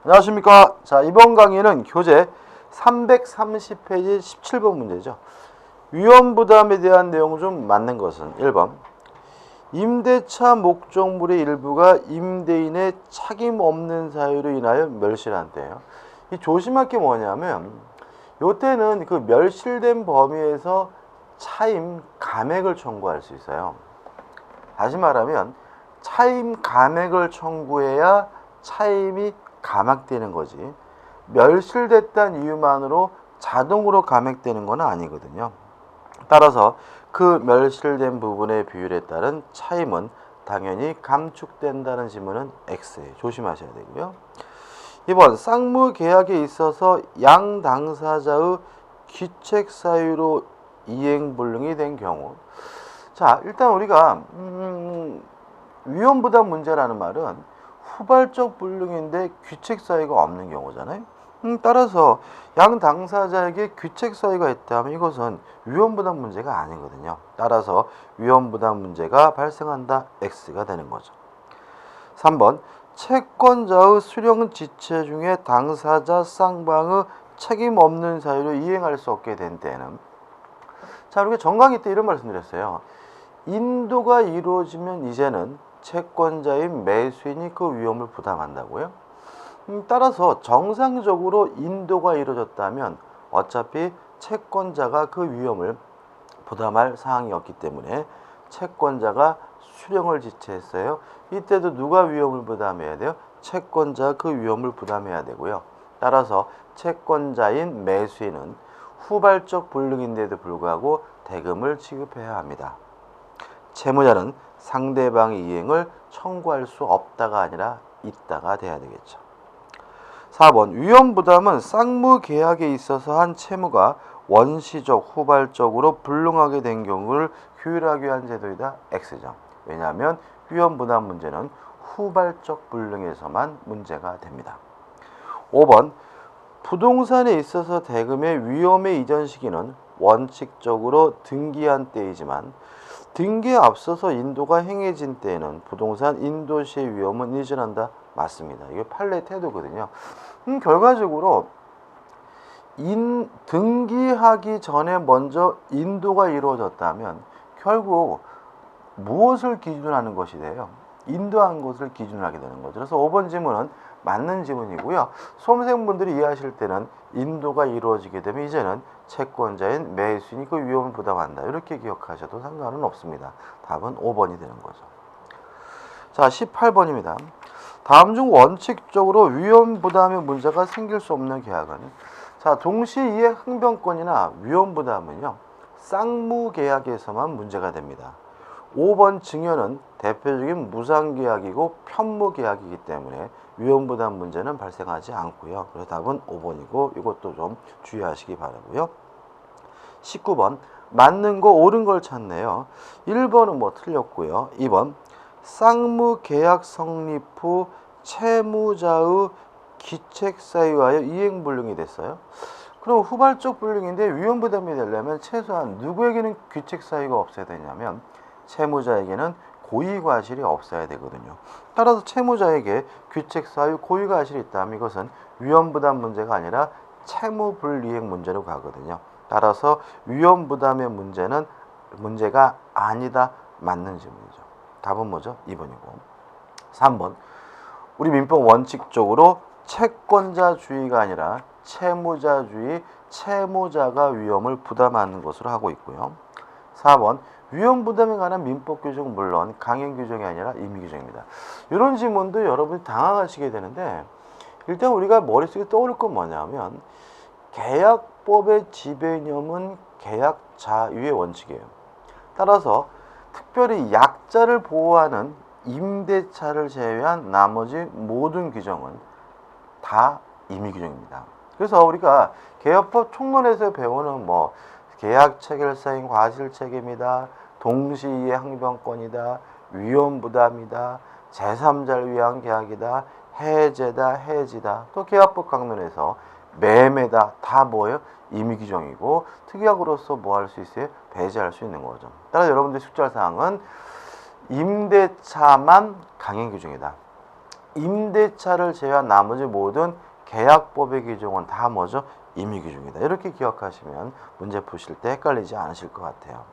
안녕하십니까. 자, 이번 강의는 교재 330페이지 17번 문제죠. 위험부담에 대한 내용 중 맞는 것은 1번. 임대차 목적물의 일부가 임대인의 책임 없는 사유로 인하여 멸실한 때예요. 이 조심할 게 뭐냐면 요때는 그 멸실된 범위에서 차임 감액을 청구할 수 있어요. 다시 말하면 차임 감액을 청구해야 차임이 감액되는 거지, 멸실됐다는 이유만으로 자동으로 감액되는 건 아니거든요. 따라서 그 멸실된 부분의 비율에 따른 차임은 당연히 감축된다는 지문은 X에 조심하셔야 되고요. 2번, 쌍무 계약에 있어서 양 당사자의 귀책 사유로 이행불능이 된 경우. 자, 일단 우리가 위험부담 문제라는 말은 후발적 불능인데 귀책 사유가 없는 경우잖아요. 따라서 양 당사자에게 귀책 사유가 있다면 이것은 위험부담 문제가 아니거든요. 따라서 위험부담 문제가 발생한다, X가 되는 거죠. 3번, 채권자의 수령 지체 중에 당사자 쌍방의 책임 없는 사유로 이행할 수 없게 된 때는, 자, 우리가 전강의 때 이런 말씀드렸어요. 인도가 이루어지면 이제는 채권자인 매수인이 그 위험을 부담한다고요. 따라서 정상적으로 인도가 이루어졌다면 어차피 채권자가 그 위험을 부담할 사항이었기 때문에 채권자가 수령을 지체했어요. 이때도 누가 위험을 부담해야 돼요? 채권자가 그 위험을 부담해야 되고요. 따라서 채권자인 매수인은 후발적 불능인데도 불구하고 대금을 지급해야 합니다. 채무자는 상대방의 이행을 청구할 수 없다가 아니라 있다가 돼야 되겠죠. 4번, 위험부담은 쌍무계약에 있어서 한 채무가 원시적, 후발적으로 불능하게 된 경우를 규율하기 위한 제도이다, X죠. 왜냐하면 위험부담 문제는 후발적 불능에서만 문제가 됩니다. 5번, 부동산에 있어서 대금의 위험의 이전 시기는 원칙적으로 등기한 때이지만 등기에 앞서서 인도가 행해진 때에는 부동산 인도시의 위험은 이전한다, 맞습니다. 이게 판례 태도거든요. 결과적으로 등기하기 전에 먼저 인도가 이루어졌다면 결국 무엇을 기준으로 하는 것이 돼요? 인도한 것을 기준으로 하게 되는 거죠. 그래서 5번 지문은 맞는 지문이고요. 수험생분들이 이해하실 때는 인도가 이루어지게 되면 이제는 채권자인 매수인이 그 위험을 부담한다, 이렇게 기억하셔도 상관은 없습니다. 답은 5번이 되는 거죠. 자, 18번입니다. 다음 중 원칙적으로 위험 부담의 문제가 생길 수 없는 계약은, 자, 동시이해 항변권이나 위험 부담은요, 쌍무 계약에서만 문제가 됩니다. 5번 증여는 대표적인 무상계약이고 편무계약이기 때문에 위험부담 문제는 발생하지 않고요. 그래서 답은 5번이고 이것도 좀 주의하시기 바라고요. 19번, 맞는 거 옳은 걸 찾네요. 1번은 뭐 틀렸고요. 2번, 쌍무계약 성립 후 채무자의 기책 사유하여 이행불능이 됐어요. 그럼 후발적 불능인데 위험부담이 되려면 최소한 누구에게는 귀책 사유가 없어야 되냐면 채무자에게는 고의과실이 없어야 되거든요. 따라서 채무자에게 귀책 사유, 고의과실이 있다면 이것은 위험부담 문제가 아니라 채무불이행 문제로 가거든요. 따라서 위험부담의 문제는 문제가 아니다, 맞는 질문이죠. 답은 뭐죠? 2번이고. 3번, 우리 민법 원칙적으로 채권자주의가 아니라 채무자주의, 채무자가 위험을 부담하는 것으로 하고 있고요. 4번, 위험부담에 관한 민법 규정은 물론 강행 규정이 아니라 임의 규정입니다. 이런 질문도 여러분이 당황하시게 되는데, 일단 우리가 머릿속에 떠오를 건 뭐냐면 계약법의 지배념은 계약 자유의 원칙이에요. 따라서 특별히 약자를 보호하는 임대차를 제외한 나머지 모든 규정은 다 임의 규정입니다. 그래서 우리가 계약법 총론에서 배우는 뭐 계약 체결사인 과실 책임이다, 동시이해 항변권이다, 위험부담이다, 제3자를 위한 계약이다, 해제다, 해지다, 또 계약법 강론에서 매매다, 다 뭐예요? 임의 규정이고 특약으로서 뭐 할 수 있어요? 배제할 수 있는 거죠. 따라서 여러분들 숙지할 사항은 임대차만 강행 규정이다. 임대차를 제외한 나머지 모든 계약법의 규정은 다 뭐죠? 임의규정이다. 이렇게 기억하시면 문제 푸실 때 헷갈리지 않으실 것 같아요.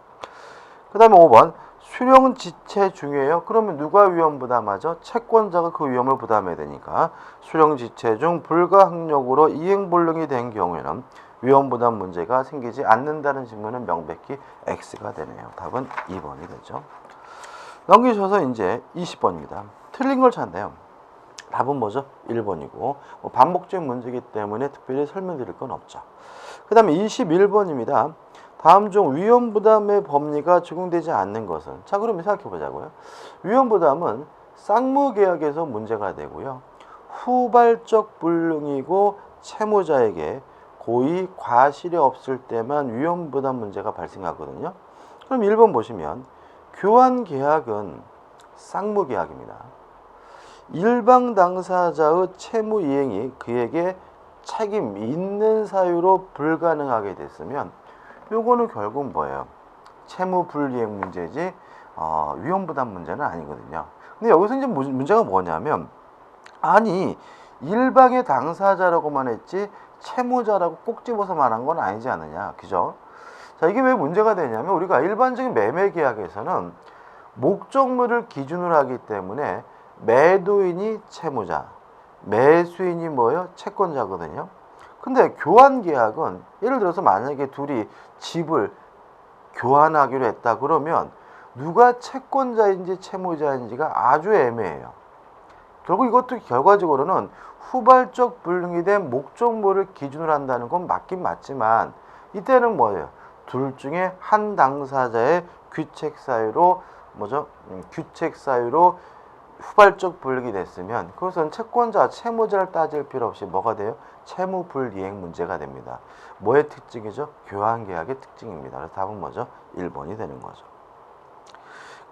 그 다음에 5번 수령지체 중요해요. 그러면 누가 위험 부담하죠? 채권자가 그 위험을 부담해야 되니까 수령지체 중 불가항력으로 이행불능이 된 경우에는 위험 부담 문제가 생기지 않는다는 질문은 명백히 X가 되네요. 답은 2번이 되죠. 넘기셔서 이제 20번입니다. 틀린 걸 찾네요. 답은 뭐죠? 1번이고 반복적 문제이기 때문에 특별히 설명드릴 건 없죠. 그 다음에 21번입니다. 다음 중 위험부담의 법리가 적용되지 않는 것은? 자, 그러면 생각해 보자고요. 위험부담은 쌍무계약에서 문제가 되고요. 후발적 불능이고 채무자에게 고의 과실이 없을 때만 위험부담 문제가 발생하거든요. 그럼 1번 보시면 교환계약은 쌍무계약입니다. 일방 당사자의 채무 이행이 그에게 책임 있는 사유로 불가능하게 됐으면 요거는 결국 뭐예요? 채무 불이행 문제지 위험부담 문제는 아니거든요. 근데 여기서 이제 문제가 뭐냐면 아니 일방의 당사자라고만 했지 채무자라고 꼭 집어서 말한 건 아니지 않느냐, 그죠? 자, 이게 왜 문제가 되냐면 우리가 일반적인 매매 계약에서는 목적물을 기준으로 하기 때문에 매도인이 채무자, 매수인이 뭐예요? 채권자거든요. 근데 교환 계약은 예를 들어서 만약에 둘이 집을 교환하기로 했다 그러면 누가 채권자인지 채무자인지가 아주 애매해요. 결국 이것도 결과적으로는 후발적 불능이 된 목적물을 기준으로 한다는 건 맞긴 맞지만 이때는 뭐예요? 둘 중에 한 당사자의 규책 사유로 뭐죠? 규책 사유로 후발적 불이익이 됐으면 그것은 채권자, 채무자를 따질 필요 없이 뭐가 돼요? 채무 불이행 문제가 됩니다. 뭐의 특징이죠? 교환계약의 특징입니다. 그래서 답은 뭐죠? 1번이 되는 거죠.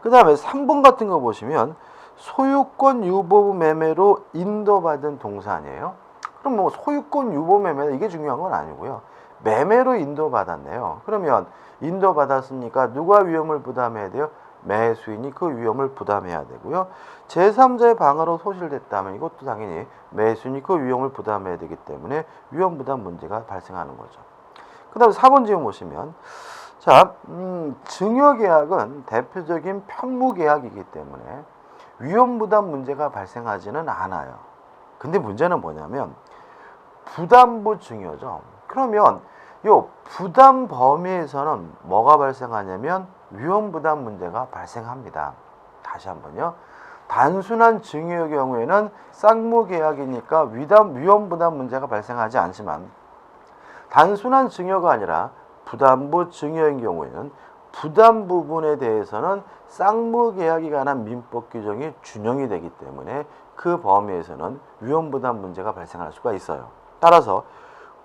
그 다음에 3번 같은 거 보시면 소유권 유보 매매로 인도받은 동산이에요. 그럼 뭐 소유권 유보 매매 이게 중요한 건 아니고요. 매매로 인도받았네요. 그러면 인도받았으니까 누가 위험을 부담해야 돼요? 매수인이 그 위험을 부담해야 되고요. 제3자의 방해로 소실됐다면 이것도 당연히 매수인이 그 위험을 부담해야 되기 때문에 위험 부담 문제가 발생하는 거죠. 그 다음에 4번 지금 보시면 자, 증여계약은 대표적인 편무계약이기 때문에 위험 부담 문제가 발생하지는 않아요. 근데 문제는 뭐냐면 부담부 증여죠. 그러면 이 부담 범위에서는 뭐가 발생하냐면 위험 부담 문제가 발생합니다. 다시 한번요. 단순한 증여의 경우에는 쌍무계약이니까 위험 부담 문제가 발생하지 않지만 단순한 증여가 아니라 부담부 증여인 경우에는 부담 부분에 대해서는 쌍무계약에 관한 민법 규정이 준용이 되기 때문에 그 범위에서는 위험 부담 문제가 발생할 수가 있어요. 따라서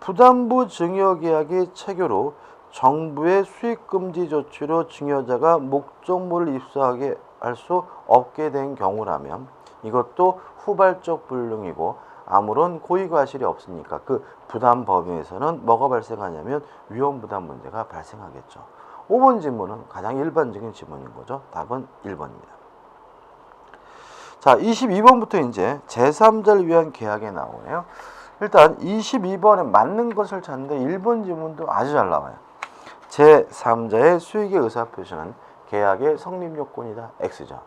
부담부 증여계약의 체결로 정부의 수익금지 조치로 증여자가 목적물을 입수하게 할 수 없게 된 경우라면 이것도 후발적 불능이고 아무런 고의과실이 없으니까 그 부담 범위에서는 뭐가 발생하냐면 위험 부담 문제가 발생하겠죠. 5번 질문은 가장 일반적인 질문인 거죠. 답은 1번입니다. 자, 22번부터 이제 제3자를 위한 계약에 나오네요. 일단 22번에 맞는 것을 찾는데 1번 질문도 아주 잘 나와요. 제3자의 수익의 의사표시는 계약의 성립 요건이다. X죠.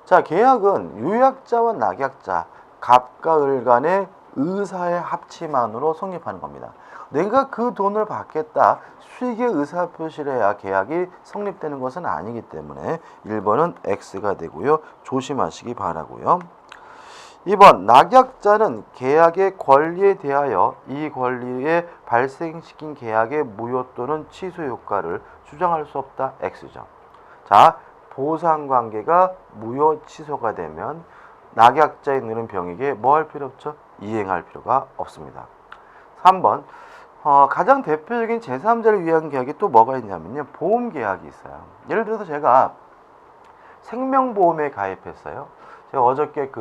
자, 계약은 유약자와 낙약자, 갑과 을 간의 의사의 합치만으로 성립하는 겁니다. 내가 그 돈을 받겠다 수익의 의사표시를 해야 계약이 성립되는 것은 아니기 때문에 1번은 X가 되고요. 조심하시기 바라고요. 2번 낙약자는 계약의 권리에 대하여 이 권리에 발생시킨 계약의 무효 또는 취소 효과를 주장할 수 없다. X죠. 자, 보상관계가 무효 취소가 되면 낙약자에 있는 병에게 뭐 할 필요 없죠? 이행할 필요가 없습니다. 3번 가장 대표적인 제3자를 위한 계약이 또 뭐가 있냐면요. 보험계약이 있어요. 예를 들어서 제가 생명보험에 가입했어요. 제가 어저께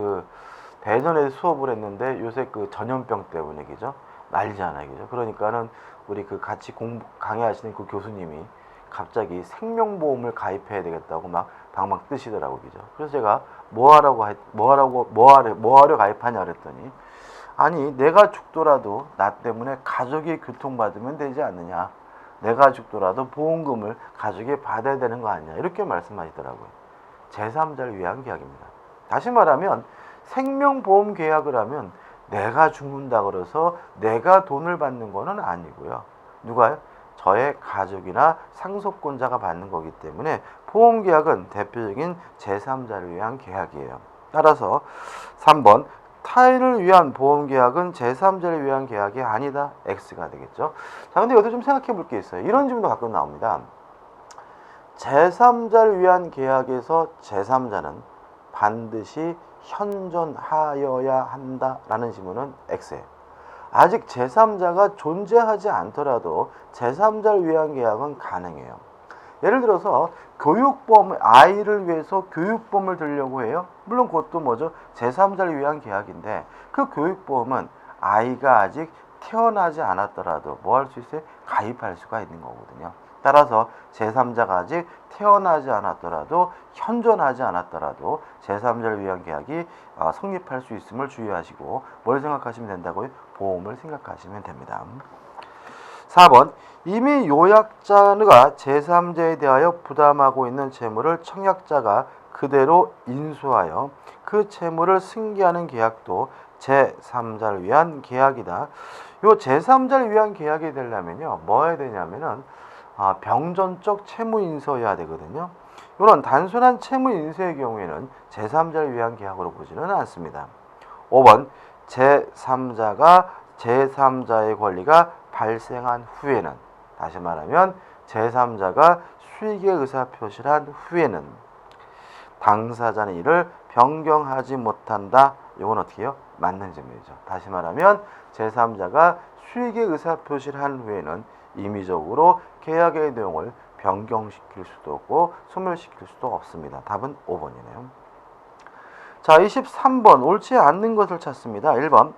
대전에서 수업을 했는데 요새 전염병 때문에 그죠? 난리잖아요. 그죠? 그러니까는 우리 같이 강의하시는 그 교수님이 갑자기 생명보험을 가입해야 되겠다고 막 방방 뜨시더라고요. 그죠? 그래서 제가 뭐 하려 가입하냐 그랬더니 아니 내가 죽더라도 나 때문에 가족이 고통받으면 되지 않느냐. 내가 죽더라도 보험금을 가족이 받아야 되는 거 아니냐. 이렇게 말씀하시더라고요. 제3자를 위한 계약입니다. 다시 말하면 생명보험 계약을 하면 내가 죽는다 그래서 내가 돈을 받는 거는 아니고요. 누가요? 저의 가족이나 상속권자가 받는 거기 때문에 보험계약은 대표적인 제3자를 위한 계약이에요. 따라서 3번 타인을 위한 보험계약은 제3자를 위한 계약이 아니다. X가 되겠죠. 자, 근데 여기서 좀 생각해 볼 게 있어요. 이런 질문도 가끔 나옵니다. 제3자를 위한 계약에서 제3자는 반드시 현존하여야 한다라는 질문은 X예요. 아직 제3자가 존재하지 않더라도 제3자를 위한 계약은 가능해요. 예를 들어서 교육보험, 아이를 위해서 교육보험을 들려고 해요. 물론 그것도 뭐죠? 제3자를 위한 계약인데 그 교육보험은 아이가 아직 태어나지 않았더라도 뭐 할 수 있어요? 가입할 수가 있는 거거든요. 따라서 제3자가 아직 태어나지 않았더라도 현존하지 않았더라도 제3자를 위한 계약이 성립할 수 있음을 주의하시고 뭘 생각하시면 된다고요? 보험을 생각하시면 됩니다. 4번 이미 요약자가 제3자에 대하여 부담하고 있는 채무를 청약자가 그대로 인수하여 그 채무를 승계하는 계약도 제3자를 위한 계약이다. 요 제3자를 위한 계약이 되려면요. 뭐 해야 되냐면은 병전적 채무 인수해야 되거든요. 이런 단순한 채무 인수의 경우에는 제3자를 위한 계약으로 보지는 않습니다. 5번 제3자가 제3자의 권리가 발생한 후에는, 다시 말하면 제3자가 수익의 의사표시를 한 후에는 당사자는 이를 변경하지 못한다. 이건 어떻게 해요? 맞는 질문이죠. 다시 말하면 제3자가 수익의 의사표시를 한 후에는 임의적으로 계약의 내용을 변경시킬 수도 없고 소멸시킬 수도 없습니다. 답은 5번이네요. 자, 23번 옳지 않는 것을 찾습니다. 1번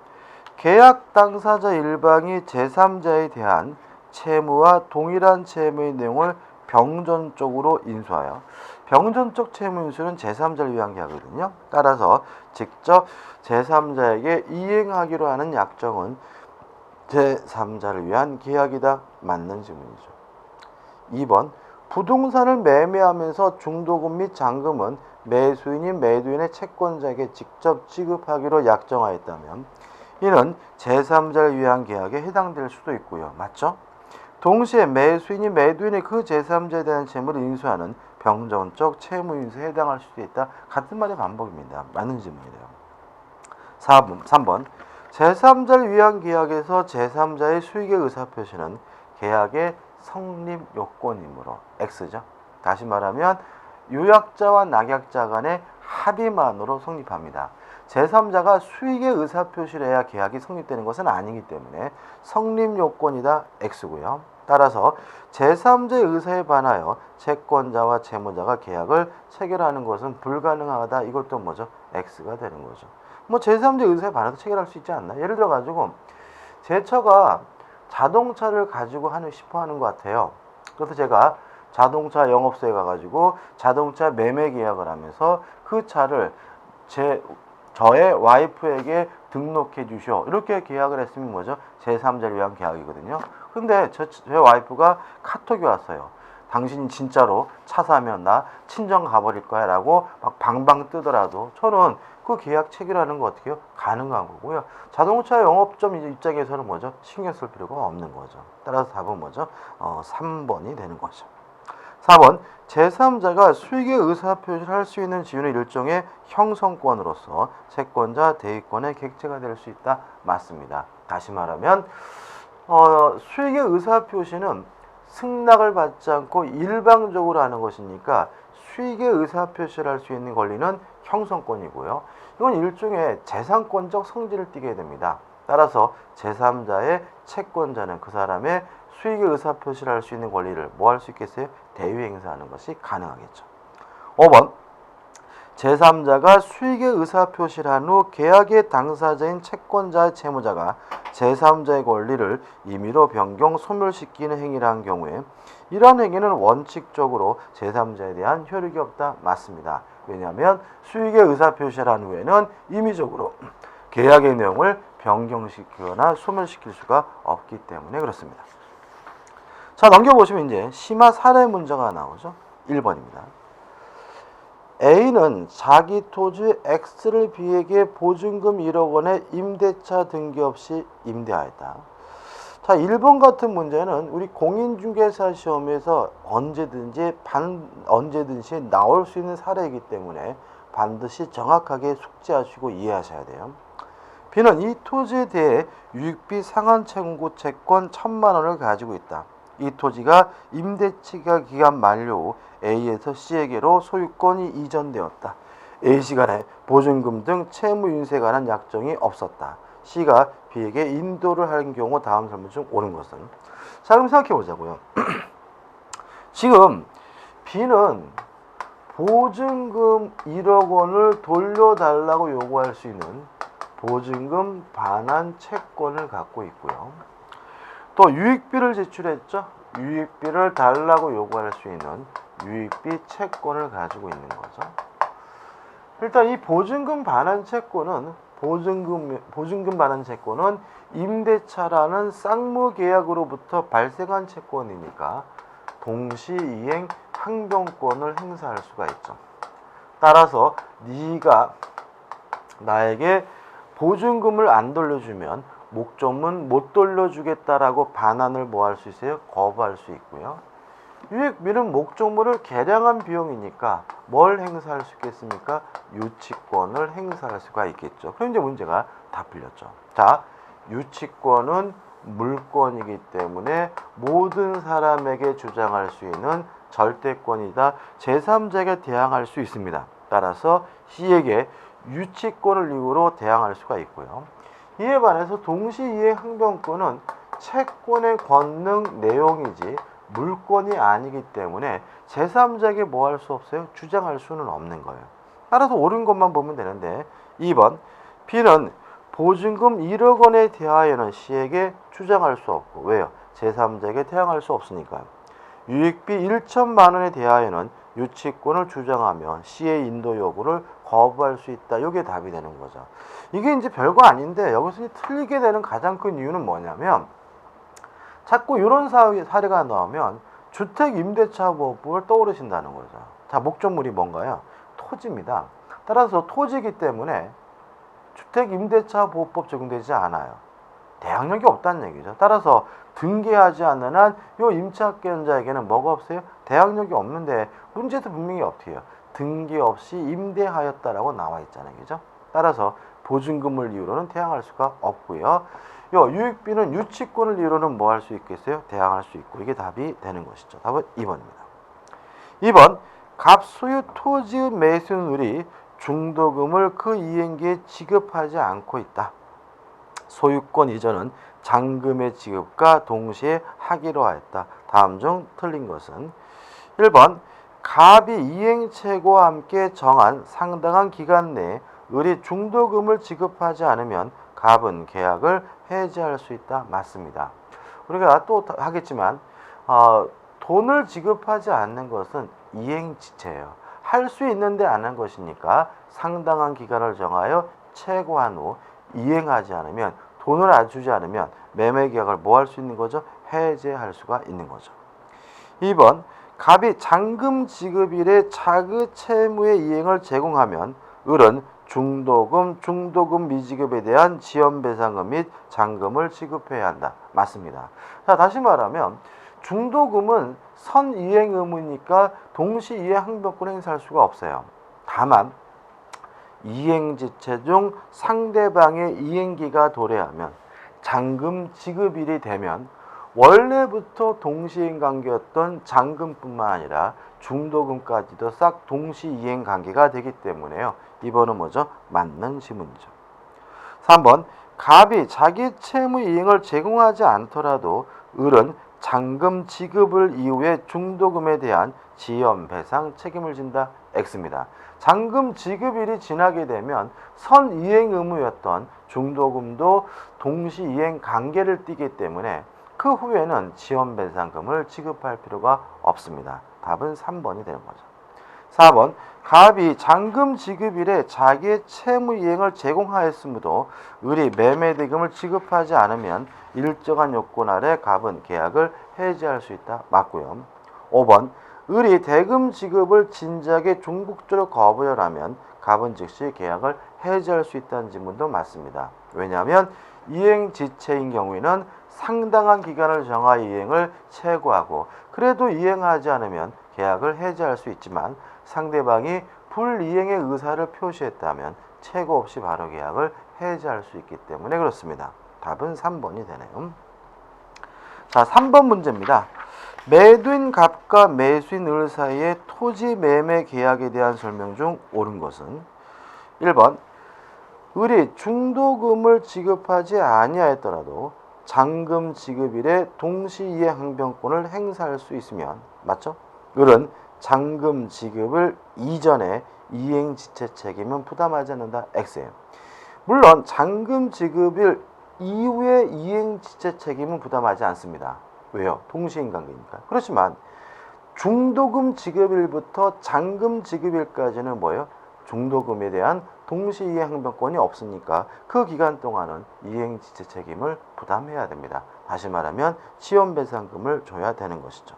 계약 당사자 일방이 제3자에 대한 채무와 동일한 채무의 내용을 병전적으로 인수하여, 병전적 채무 인수는 제3자를 위한 계약이거든요. 따라서 직접 제3자에게 이행하기로 하는 약정은 제3자를 위한 계약이다. 맞는 질문이죠. 2번 부동산을 매매하면서 중도금 및 잔금은 매수인이 매도인의 채권자에게 직접 지급하기로 약정하였다면 이는 제3자를 위한 계약에 해당될 수도 있고요. 맞죠? 동시에 매수인이 매도인의 그 제3자에 대한 채무를 인수하는 병전적 채무 인수에 해당할 수도 있다. 같은 말의 반복입니다. 맞는 질문이래요. 3번 제3자를 위한 계약에서 제3자의 수익의 의사표시는 계약의 성립 요건이므로 X죠. 다시 말하면 요약자와 낙약자 간의 합의만으로 성립합니다. 제3자가 수익의 의사표시를 해야 계약이 성립되는 것은 아니기 때문에 성립 요건이다. X고요. 따라서 제3자의 의사에 반하여 채권자와 채무자가 계약을 체결하는 것은 불가능하다. 이것도 뭐죠? X가 되는 거죠. 뭐 제3자의 의사에 반해서 체결할 수 있지 않나? 예를 들어 가지고 제 처가 자동차를 가지고 싶어 하는 것 같아요. 그래서 제가 자동차 영업소에 가가지고 자동차 매매 계약을 하면서 그 차를 저의 와이프에게 등록해 주시오. 이렇게 계약을 했으면 뭐죠? 제3자를 위한 계약이거든요. 근데 제 와이프가 카톡이 왔어요. 당신이 진짜로 차 사면 나 친정 가버릴 거야 라고 막 방방 뜨더라도 저는 그 계약 체결하는 거 어떻게 해요? 가능한 거고요. 자동차 영업점 입장에서는 뭐죠? 신경 쓸 필요가 없는 거죠. 따라서 답은 뭐죠? 3번이 되는 거죠. 4번 제3자가 수익의 의사표시를 할 수 있는 지위는 일종의 형성권으로서 채권자 대위권의 객체가 될 수 있다. 맞습니다. 다시 말하면 수익의 의사표시는 승낙을 받지 않고 일방적으로 하는 것이니까 수익의 의사표시를 할 수 있는 권리는 형성권이고요. 이건 일종의 재산권적 성질을 띠게 됩니다. 따라서 제3자의 채권자는 그 사람의 수익의 의사표시를 할 수 있는 권리를 뭐 할 수 있겠어요? 대위 행사하는 것이 가능하겠죠. 5번 제3자가 수익의 의사표시를 한 후 계약의 당사자인 채권자의 채무자가 제3자의 권리를 임의로 변경, 소멸시키는 행위를 한 경우에 이러한 행위는 원칙적으로 제3자에 대한 효력이 없다. 맞습니다. 왜냐하면 수익의 의사표시를 한 후에는 임의적으로 계약의 내용을 변경시키거나 소멸시킬 수가 없기 때문에 그렇습니다. 자, 넘겨보시면 이제 심화 사례 문제가 나오죠. 1번입니다. A는 자기 토지 X를 B에게 보증금 1억 원의 임대차 등기 없이 임대하였다. 자, 1번 같은 문제는 우리 공인중개사 시험에서 언제든지 나올 수 있는 사례이기 때문에 반드시 정확하게 숙지하시고 이해하셔야 돼요. B는 이 토지에 대해 유익비 상한 청구 채권 1,000만 원을 가지고 있다. 이 토지가 임대차 기간 만료 후 A에서 C에게로 소유권이 이전되었다. A 시간에 보증금 등 채무 인수에 관한 약정이 없었다. C가 B에게 인도를 한 경우 다음 설문 중 옳은 것은? 자, 그럼 생각해 보자고요. 지금 B는 보증금 1억 원을 돌려달라고 요구할 수 있는 보증금 반환 채권을 갖고 있고요. 또 유익비를 제출했죠. 유익비를 달라고 요구할 수 있는 유익비 채권을 가지고 있는 거죠. 일단 이 보증금 반환 채권은 임대차라는 쌍무 계약으로부터 발생한 채권이니까 동시이행 항변권을 행사할 수가 있죠. 따라서 네가 나에게 보증금을 안 돌려주면 목적문 못 돌려주겠다라고 반환을 뭐 할 수 있어요? 거부할 수 있고요. 유익비는 목적물을 개량한 비용이니까 뭘 행사할 수 있겠습니까? 유치권을 행사할 수가 있겠죠. 그럼 이제 문제가 다 풀렸죠. 자, 유치권은 물권이기 때문에 모든 사람에게 주장할 수 있는 절대권이다. 제3자에게 대항할 수 있습니다. 따라서 C에게 유치권을 이유로 대항할 수가 있고요. 이에 반해서 동시이행 항변권은 채권의 권능 내용이지 물권이 아니기 때문에 제3자에게 뭐 할 수 없어요? 주장할 수는 없는 거예요. 따라서 옳은 것만 보면 되는데 2번 B는 보증금 1억 원에 대하여는 C에게 주장할 수 없고 왜요? 제3자에게 대항할 수 없으니까요. 유익비 1천만 원에 대하여는 유치권을 주장하며 C의 인도 요구를 거부할 수 있다. 이게 답이 되는 거죠. 이게 이제 별거 아닌데 여기서 틀리게 되는 가장 큰 이유는 뭐냐면 자꾸 이런 사례가 나오면 주택임대차보호법을 떠오르신다는 거죠. 자, 목적물이 뭔가요? 토지입니다. 따라서 토지이기 때문에 주택임대차보호법 적용되지 않아요. 대항력이 없다는 얘기죠. 따라서 등기하지 않는 한 이 임차권자에게는 뭐가 없어요? 대항력이 없는데 문제도 분명히 어떻게 해요? 등기 없이 임대하였다라고 나와 있잖아요. 그죠? 따라서 보증금을 이유로는 대항할 수가 없고요. 유익비는 유치권을 이유로는 뭐 할 수 있겠어요? 대항할 수 있고 이게 답이 되는 것이죠. 답은 2번입니다. 2번 갑소유 토지의 매수인이 중도금을 그 이행기에 지급하지 않고 있다. 소유권 이전은 잔금의 지급과 동시에 하기로 하였다. 다음 중 틀린 것은 1번 갑이 이행체고와 함께 정한 상당한 기간 내에 을이 중도금을 지급하지 않으면 갑은 계약을 해지할 수 있다. 맞습니다. 우리가 또 하겠지만 돈을 지급하지 않는 것은 이행지체예요. 할 수 있는데 안 한 것이니까 상당한 기간을 정하여 체고한 후 이행하지 않으면 돈을 주지 않으면 매매 계약을 뭐 할 수 있는 거죠? 해제할 수가 있는 거죠. 2번 갑이 잔금 지급일에 차그 채무의 이행을 제공하면 을은 중도금 미지급에 대한 지연배상금 및 잔금을 지급해야 한다. 맞습니다. 자, 다시 말하면 중도금은 선이행 의무니까 동시 이행 항변권 행사할 수가 없어요. 다만 이행지체 중 상대방의 이행기가 도래하면 잔금 지급일이 되면 원래부터 동시이행 관계였던 잔금뿐만 아니라 중도금까지도 싹 동시이행 관계가 되기 때문에요. 이번은 뭐죠? 맞는 지문이죠. 3번 갑이 자기 채무 이행을 제공하지 않더라도 을은 잔금 지급을 이후에 중도금에 대한 지연 배상 책임을 진다. X입니다. 잔금 지급일이 지나게 되면 선이행 의무였던 중도금도 동시이행 관계를 띠기 때문에 그 후에는 지연 배상금을 지급할 필요가 없습니다. 답은 3번이 되는 거죠. 4번 갑이 잔금 지급일에 자기의 채무 이행을 제공하였으므로 을이 매매 대금을 지급하지 않으면 일정한 요건 아래 갑은 계약을 해지할 수 있다. 맞고요. 5번 을이 대금 지급을 진작에 종국적으로 거부하면 갑은 즉시 계약을 해지할 수 있다는 지문도 맞습니다. 왜냐하면 이행지체인 경우에는 상당한 기간을 정하여 이행을 최고하고 그래도 이행하지 않으면 계약을 해지할 수 있지만 상대방이 불이행의 의사를 표시했다면 최고 없이 바로 계약을 해지할 수 있기 때문에 그렇습니다. 답은 3번이 되네요. 자, 3번 문제입니다. 매도인 갑과 매수인 을 사이의 토지 매매 계약에 대한 설명 중 옳은 것은 1번 을이 중도금을 지급하지 아니하였더라도 잔금 지급일에 동시이행 항변권을 행사할 수 있으면 맞죠? 을은 잔금 지급을 이전에 이행지체 책임은 부담하지 않는다. X예요. 물론 잔금 지급일 이후에 이행지체 책임은 부담하지 않습니다. 왜요? 동시행 관계니까. 그렇지만 중도금 지급일부터 잔금 지급일까지는 뭐예요? 중도금에 대한 동시이행 항변권이 없으니까 그 기간 동안은 이행지체 책임을 부담해야 됩니다. 다시 말하면 시험배상금을 줘야 되는 것이죠.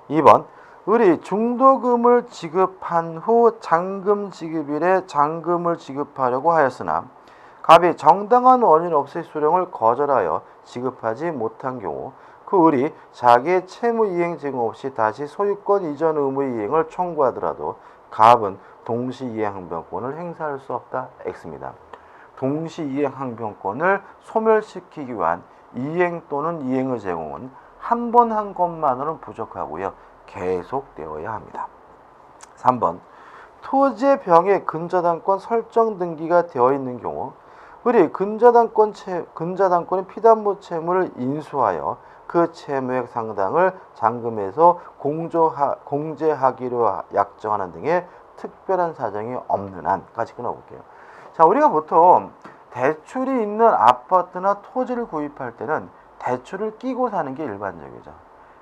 2번 을이 중도금을 지급한 후 잔금 지급일에 잔금을 지급하려고 하였으나 갑이 정당한 원인 없이 수령을 거절하여 지급하지 못한 경우 그 을이 자기의 채무 이행 제공 없이 다시 소유권 이전 의무의 이행을 청구하더라도 갑은 동시이행 항변권을 행사할 수 없다. X입니다. 동시이행 항변권을 소멸시키기 위한 이행 또는 이행의 제공은 한 번 한 것만으로는 부족하고요. 계속되어야 합니다. 3번 토지의 병에 근저당권 설정 등기가 되어 있는 경우 을이 근저당권의 피담보 채무를 인수하여 그 채무액 상당을 잔금에서 공제하기로 약정하는 등의 특별한 사정이 없는 한까지 끊어볼게요. 자, 우리가 보통 대출이 있는 아파트나 토지를 구입할 때는 대출을 끼고 사는 게 일반적이죠.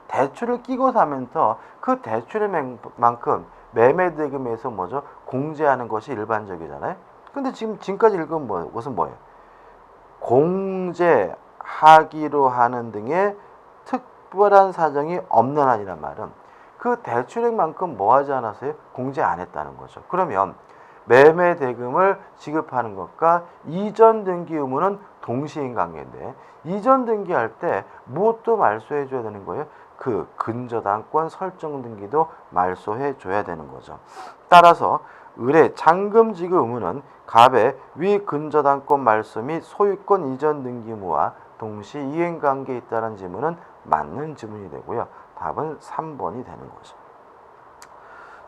대출을 끼고 사면서 그 대출의 만큼 매매 대금에서 뭐죠? 공제하는 것이 일반적이잖아요. 근데 지금까지 읽은 것은 뭐예요? 공제하기로 하는 등의 특별한 사정이 없는 한이란 말은 그 대출액만큼 뭐 하지 않았어요? 공제 안 했다는 거죠. 그러면 매매 대금을 지급하는 것과 이전 등기 의무는 동시인 관계인데 이전 등기할 때 무엇도 말소해 줘야 되는 거예요? 그 근저당권 설정 등기도 말소해 줘야 되는 거죠. 따라서 을의 잔금 지급 의무는 갑의 위 근저당권 말소 및 소유권 이전 등기 의무와 동시 이행 관계에 있다는 지문은 맞는 지문이 되고요. 답은 3번이 되는 거죠.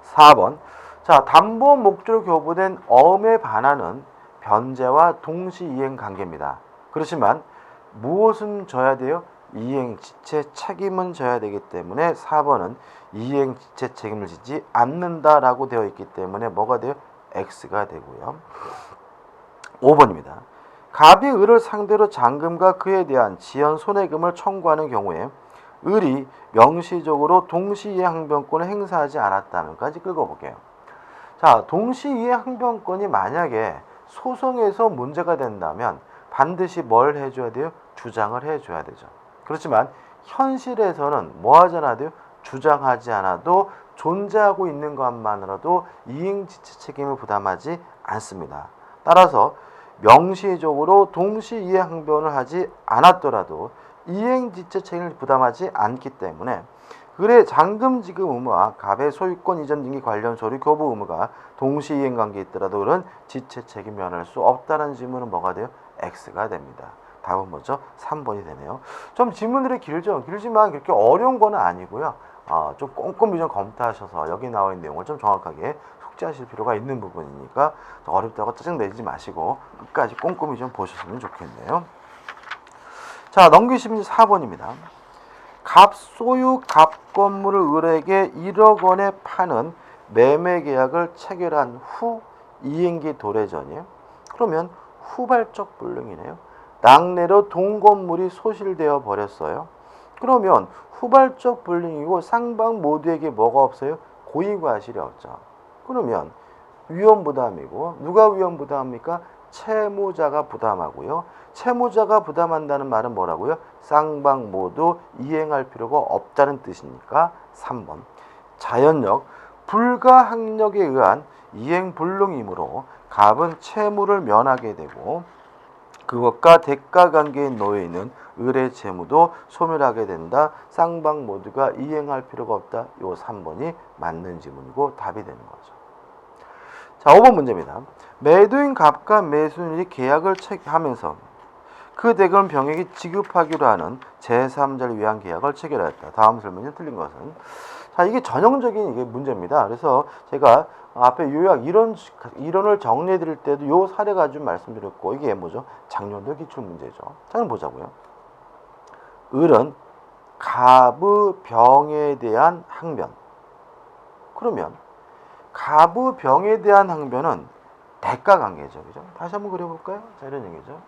4번 자, 담보 목적으로 교부된 어음의 반환은 변제와 동시 이행 관계입니다. 그렇지만 무엇은 져야 돼요? 이행지체 책임은 져야 되기 때문에 4번은 이행지체 책임을 지지 않는다라고 되어 있기 때문에 뭐가 돼요? X가 되고요. 5번입니다. 갑이 을을 상대로 잔금과 그에 대한 지연 손해금을 청구하는 경우에 을이 명시적으로 동시이행 항변권을 행사하지 않았다면까지 끌어볼게요. 자, 동시이행 항변권이 만약에 소송에서 문제가 된다면 반드시 뭘 해줘야 돼요? 주장을 해줘야 되죠. 그렇지만 현실에서는 뭐 하지 않아도 돼요? 주장하지 않아도 존재하고 있는 것만으로도 이행지체 책임을 부담하지 않습니다. 따라서 명시적으로 동시이행 항변을 하지 않았더라도 이행지체 책임을 부담하지 않기 때문에 을의 잔금 지급 의무와 갑의 소유권 이전 등기 관련 서류 교부 의무가 동시이행 관계에 있더라도 을은 지체 책임 면할 수 없다는 질문은 뭐가 돼요? X가 됩니다. 답은 뭐죠? 3번이 되네요. 좀 질문들이 길죠? 길지만 그렇게 어려운 건 아니고요. 좀 꼼꼼히 좀 검토하셔서 여기 나와 있는 내용을 좀 정확하게 숙지하실 필요가 있는 부분이니까 어렵다고 짜증내지 마시고 끝까지 꼼꼼히 좀 보셨으면 좋겠네요. 자, 넘기시면 4번입니다. 갑 소유 갑 건물을 을에게 1억 원에 파는 매매 계약을 체결한 후 이행기 도래전이에요. 그러면 후발적 불능이네요. 낙내로 동건물이 소실되어 버렸어요. 그러면 후발적 불능이고 쌍방 모두에게 뭐가 없어요? 고의과실이 없죠. 그러면 위험부담이고 누가 위험부담합니까? 채무자가 부담하고요. 채무자가 부담한다는 말은 뭐라고요? 쌍방 모두 이행할 필요가 없다는 뜻이니까 3번. 자연력, 불가항력에 의한 이행불능이므로 갑은 채무를 면하게 되고 그것과 대가관계에 놓여 있는 을의 채무도 소멸하게 된다. 쌍방 모두가 이행할 필요가 없다. 요 3번이 맞는 지문이고 답이 되는 거죠. 자, 5번 문제입니다. 매도인 갑과 매수인이 계약을 체결하면서 그 대금을 병에게 지급하기로 하는 제3자를 위한 계약을 체결하였다. 다음 설명이 틀린 것은 자, 이게 전형적인 이게 문제입니다. 그래서 제가 앞에 요약 이론을 정리해 드릴 때도 요 사례 가지고 말씀드렸고 이게 뭐죠? 작년도 기출 문제죠. 자, 한번 보자고요. 을은 갑의 병에 대한 항변. 그러면 갑의 병에 대한 항변은 대가 관계죠. 그죠? 다시 한번 그려볼까요? 자, 이런 얘기죠.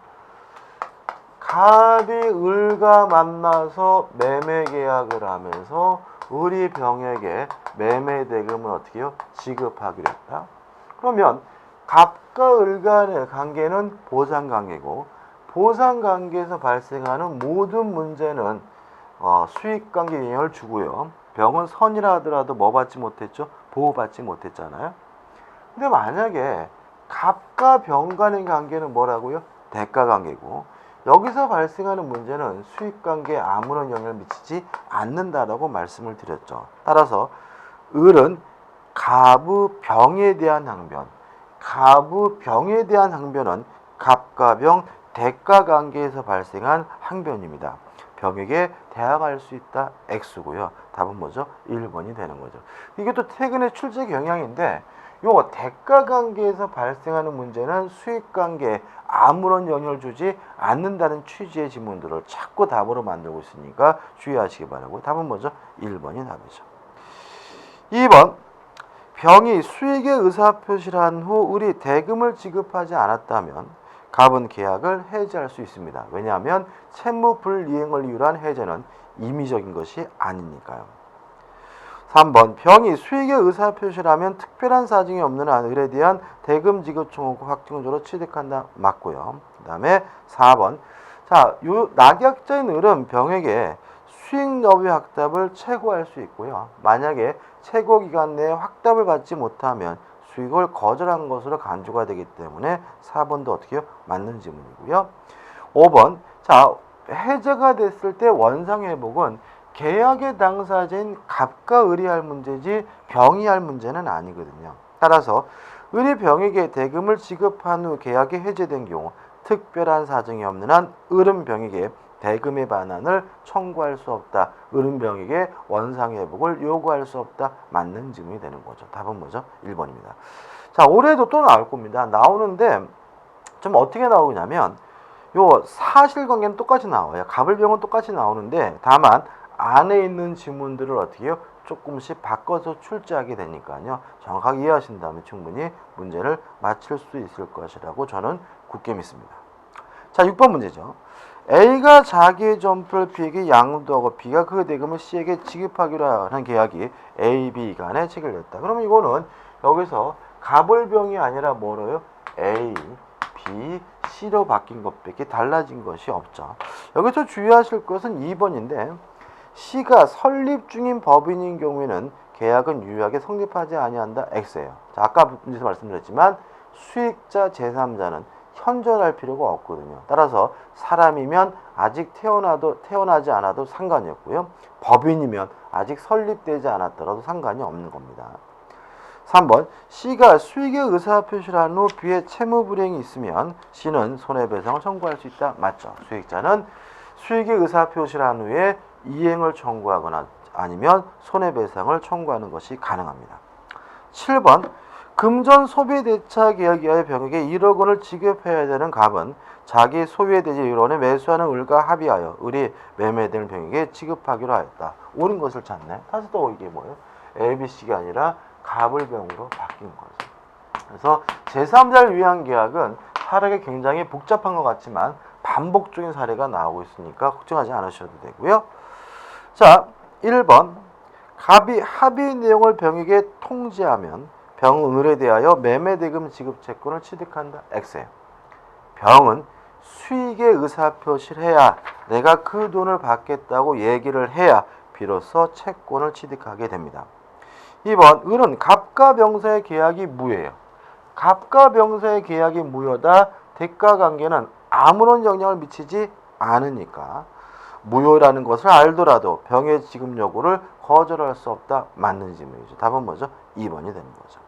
갑이 을과 만나서 매매 계약을 하면서 을이 병에게 매매 대금을 어떻게 해요? 지급하기로 했다. 그러면 갑과 을 간의 관계는 보상 관계고 보상 관계에서 발생하는 모든 문제는 수익 관계 영향을 주고요. 병은 선이라 하더라도 뭐 받지 못했죠? 보호받지 못했잖아요. 근데 만약에 갑과 병 간의 관계는 뭐라고요? 대가 관계고 여기서 발생하는 문제는 수익관계에 아무런 영향을 미치지 않는다라고 말씀을 드렸죠. 따라서 을은 갑의 병에 대한 항변, 갑의 병에 대한 항변은 갑과 병 대가 관계에서 발생한 항변입니다. 병에게 대항할 수 있다 X고요. 답은 뭐죠? 1번이 되는 거죠. 이게 또 퇴근의 출제 경향인데 요 대가 관계에서 발생하는 문제는 수익 관계에 아무런 영향을 주지 않는다는 취지의 지문들을 자꾸 답으로 만들고 있으니까 주의하시기 바라고. 답은 뭐죠? 1번이 답이죠. 2번. 병이 수익의 의사표시를 한 후 을이 대금을 지급하지 않았다면 갑은 계약을 해지할 수 있습니다. 왜냐하면 채무 불이행을 이유로 한 해제는 임의적인 것이 아니니까요. 3번. 병이 수익의 의사표시를 하면 특별한 사정이 없는 한 을에 대한 대금 지급 청구권 확정적으로 취득한다. 맞고요. 그 다음에 4번. 자, 요 낙약자인 을은 병에게 수익 여부의 확답을 최고할 수 있고요. 만약에 최고 기간 내에 확답을 받지 못하면 수익을 거절한 것으로 간주가 되기 때문에 4번도 어떻게 해요? 맞는 지문이고요. 5번. 자, 해제가 됐을 때 원상회복은 계약의 당사자인 갑과 을이 할 문제지 병이 할 문제는 아니거든요. 따라서 을이 병에게 대금을 지급한 후 계약이 해제된 경우 특별한 사정이 없는 한 을은 병에게 대금의 반환을 청구할 수 없다. 을은 병에게 원상회복을 요구할 수 없다. 맞는 질문이 되는 거죠. 답은 뭐죠? 1번입니다. 자, 올해도 또 나올 겁니다. 나오는데 좀 어떻게 나오냐면 요 사실관계는 똑같이 나와요. 갑을 병은 똑같이 나오는데 다만 안에 있는 지문들을 어떻게 해요? 조금씩 바꿔서 출제하게 되니까요. 정확하게 이해하신 다음에 충분히 문제를 맞출 수 있을 것이라고 저는 굳게 믿습니다. 자, 6번 문제죠. A가 자기의 점프를 B에게 양도하고 B가 그 대금을 C에게 지급하기로 하는 계약이 A, B 간에 체결됐다. 그러면 이거는 여기서 갑을병이 아니라 뭐로요? A, B, C로 바뀐 것밖에 달라진 것이 없죠. 여기서 주의하실 것은 2번인데 C가 설립 중인 법인인 경우에는 계약은 유효하게 성립하지 아니한다. X예요. 자, 아까 문제에서 말씀드렸지만 수익자 제3자는 현존할 필요가 없거든요. 따라서 사람이면 아직 태어나지 않아도 상관이 없고요. 법인이면 아직 설립되지 않았더라도 상관이 없는 겁니다. 3번. C가 수익의 의사표시를 한 후 B의 채무불이행이 있으면 C는 손해배상을 청구할 수 있다. 맞죠? 수익자는 수익의 의사표시를 한 후에 이행을 청구하거나 아니면 손해배상을 청구하는 것이 가능합니다. 7번. 금전 소비대차 계약에 의하여 병에게 1억 원을 지급해야 되는 갑은 자기 소유의 대지 1원에 매수하는 을과 합의하여 을이 매매되는 병에게 지급하기로 하였다. 옳은 것을 찾네. 다시 또 이게 뭐예요? ABC가 아니라 갑을 병으로 바뀐 거죠. 그래서 제3자를 위한 계약은 사례가 굉장히 복잡한 것 같지만 반복적인 사례가 나오고 있으니까 걱정하지 않으셔도 되고요. 자, 1번. 갑이 합의 내용을 병에게 통지하면 병은 을에 대하여 매매대금 지급 채권을 취득한다. X예요. 병은 수익의 의사표시를 해야 내가 그 돈을 받겠다고 얘기를 해야 비로소 채권을 취득하게 됩니다. 2번 을은 갑과 병사의 계약이 무효예요. 갑과 병사의 계약이 무효다. 대가관계는 아무런 영향을 미치지 않으니까 무효라는 것을 알더라도 병의 지급 요구를 거절할 수 없다. 맞는 질문이죠. 답은 뭐죠? 2번이 되는 거죠.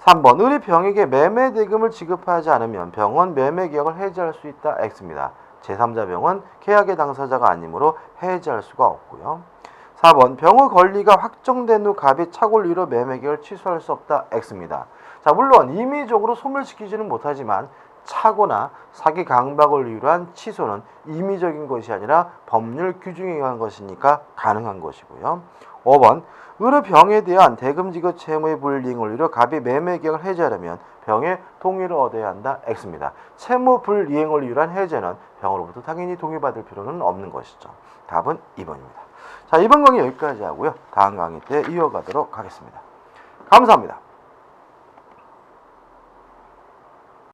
3번 을이 병에게 매매대금을 지급하지 않으면 병은 매매계약을 해지할 수 있다. X입니다. 제3자 병은 계약의 당사자가 아니므로 해지할 수가 없고요. 4번 병의 권리가 확정된 후 갑이 착오를 매매계약을 취소할 수 없다. X입니다. 자, 물론 임의적으로 소멸시키지는 못하지만 착오나 사기 강박을 이유로 한 취소는 임의적인 것이 아니라 법률 규정에 의한 것이니까 가능한 것이고요. 5번 을의 병에 대한 대금지급 채무의 불이행을 이유로 갑이 매매계약을 해지하려면 병의 동의를 얻어야 한다. X입니다. 채무 불이행을 이유로 한 해제는 병으로부터 당연히 동의받을 필요는 없는 것이죠. 답은 2번입니다. 자, 이번 강의 여기까지 하고요. 다음 강의 때 이어가도록 하겠습니다. 감사합니다.